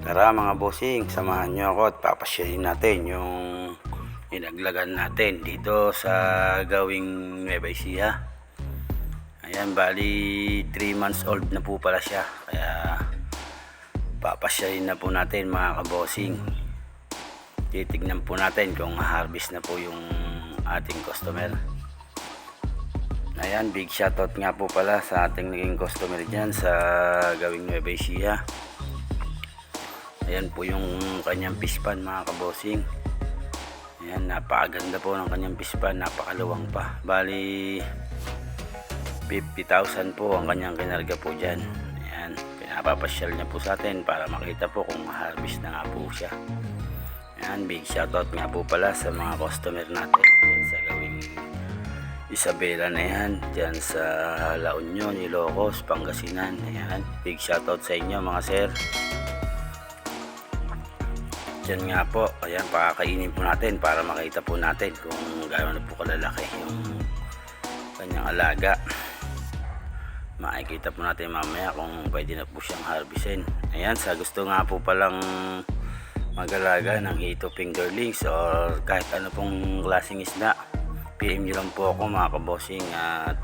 Tara mga bossing, samahan nyo ako at papasyahin natin yung inaglagan natin dito sa gawing Nueva Ecija. Ayan, bali 3 months old na po pala siya, kaya papasyahin na po natin mga kabossing. Titignan po natin kung harvest na po yung ating customer. Ayan, big shoutout nga po pala sa ating naging customer dyan sa gawing Nueva Ecija. Ayan po yung kanyang pispan mga kabosing. Ayan, napakaganda po ng kanyang pispan, napakaluwang pa. Bali 50,000 po ang kanyang kinarga po dyan. Ayan, pinapapasyal niya po sa atin para makita po kung harvest na nga po siya. Ayan, big shoutout nga po pala sa mga customer natin dyan sa gawing Isabela na yan, dyan sa La Union, Ilocos, Pangasinan. Ayan, big shoutout sa inyo mga sir. Diyan nga po, ayan, pakakainin po natin para makita po natin kung gaano na po kalalaki yung kanyang alaga. Makikita po natin mamaya kung pwede na po siyang harvestin. Ayan, sa gusto nga po palang mag-alaga ng hito fingerlings or kahit ano pong klaseng isda, PM nyo lang po ako mga kabossing at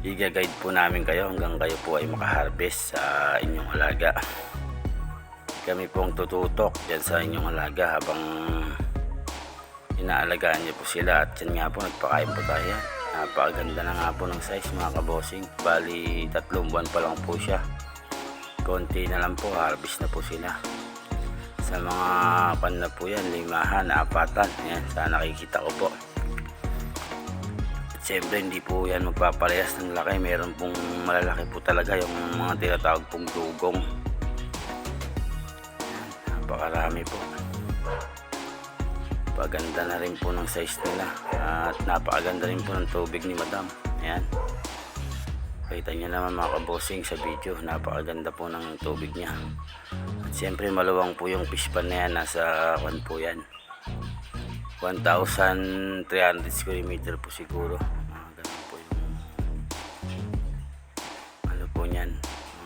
i-guide po namin kayo hanggang kayo po ay makaharvest sa inyong alaga. Kami pong tututok dyan sa inyong alaga habang inaalagaan niyo po sila. At yan nga po, nagpakain po tayo. Napakaganda na nga po ng size mga kabossing. Bali 3 buwan pa lang po siya. Konti na lang po, harvest na po sila. Sa mga pan na po yan, 5, 4. Ayan, sana nakikita ko po. At siyempre hindi po yan magpaparehas ng laki. Meron pong malalaki po talaga yung mga tinatawag pong dugong. Napakarami po. Paganda na rin po ng size nila at napakaganda rin po ng tubig ni madam. Ayan, kita nyo naman mga kabossing sa video, napakaganda po ng tubig niya. At siyempre maluwang po yung fish pan na yan, nasa 1 po yan, 1,300 square meter po siguro. Ganun po yung ano po nyan,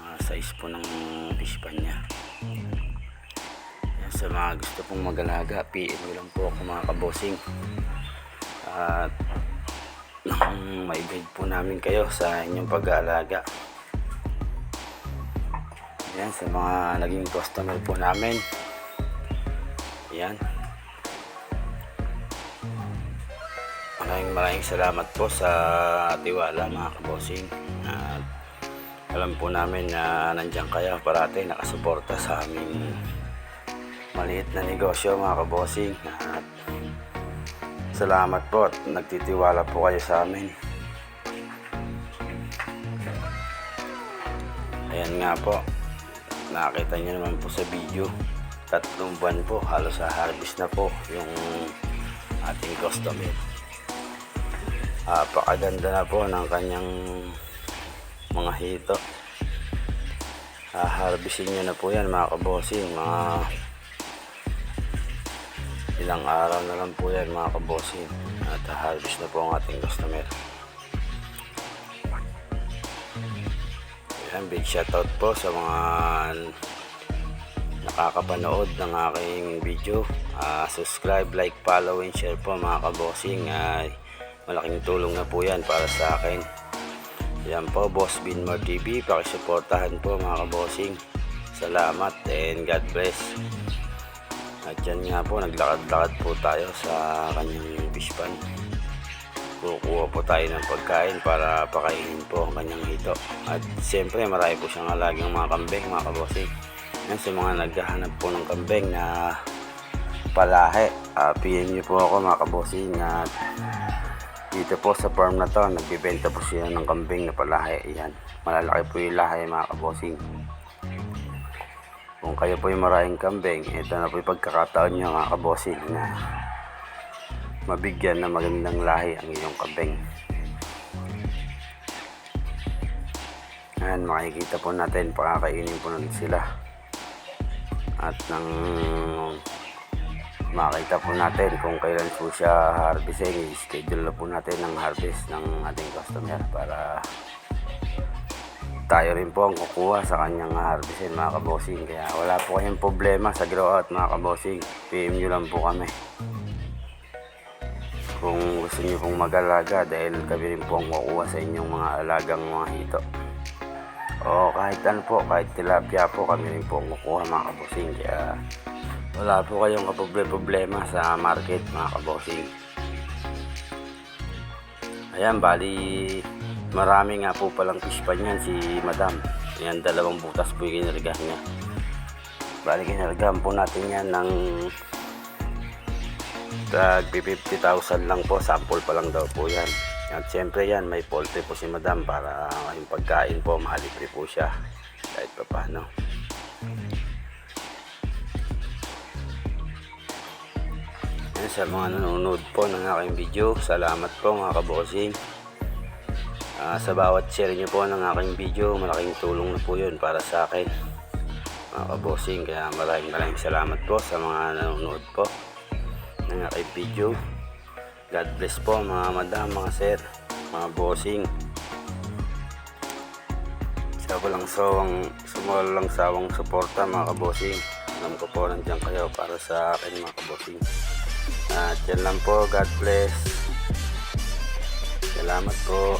mga size po ng fish pan niya. Sa mga gusto pong mag-alaga, PM nyo lang po ako mga kabossing at may guide po namin kayo sa inyong pag-aalaga. Ayan, sa mga naging customer po namin, ayan, maraming salamat po sa tiwala mga kabossing at alam po namin na nandiyan kayo parati nakasuporta sa aming maliit na negosyo mga kabossing at salamat po at nagtitiwala po kayo sa amin. Ayan nga po, nakita nyo naman po sa video, 3 buwan po, halos sa harvest na po yung ating customer. Pakaganda na po ng kanyang mga hito. Harvestin nyo na po yan mga kabossing, mga ilang araw na lang po yan mga kabossing at harvest na po ang ating customer. Ayan, big shoutout po sa mga nakakapanood ng aking video. Subscribe, like, follow, and share po mga kabossing. Malaking tulong na po yan para sa akin. Yan po, Boss Binmar TV, pakisuportahan po mga kabossing. Salamat and God bless. At yan nga po, naglakad-lakad po tayo sa kanyang fish pan. Kukuha po tayo ng pagkain para pakainin po ang kanyang hito. At siyempre marami po siyang alagang mga kambing mga kabossing. Yan, sa mga naghahanap po ng kambing na palahe, PM nyo po ako mga kabossing. At dito po sa farm na to, nagbibenta po siya ng kambing na palahe. Yan, malalaki po yung lahi mga kabossing. Kung kayo po yung maraming kambing, ito na po yung pagkakataon nyo mga kabossing na mabigyan na magandang lahi ang inyong kambing. Ayan, makikita po natin, pakakainin po natin sila. At nang makita po natin kung kailan po siya harvesting, schedule na po natin ng harvest ng ating customer para tayo rin po ang kukuha sa kanyang harvestin mga kabossing. Kaya wala po kayong problema sa grow out mga kabossing. PM nyo lang po kami kung gusto nyo pong mag-alaga, dahil kami rin po ang kukuha sa inyong mga alagang mga hito. O kahit ano po, kahit tilapia po, kami rin po ang kukuha mga kabossing. Kaya wala po kayong problema sa market mga kabossing. Ayan, bali marami nga po palang fish pan yan si madam. Yan, 2 butas po yung kinargahan niya. Bali kinargahan po natin yan ng tag 50,000 lang po. Sample pa lang daw po yan. At syempre yan, may poultry po si madam para yung pagkain po mahalibre po siya kahit pa paano. Yan, sa mga nanonood po ng aking video, salamat po mga kabossing. Sa bawat share nyo po ng aking video, malaking tulong na po yun para sa akin mga kabossing. Kaya maraming salamat po sa mga nanonood po ng aking video. God bless po mga madam, mga sir, mga bossing. Walang sawang suporta mga kabossing. Alam ko po nandiyan kayo para sa akin mga kabossing. At yan lang po, God bless. Salamat po.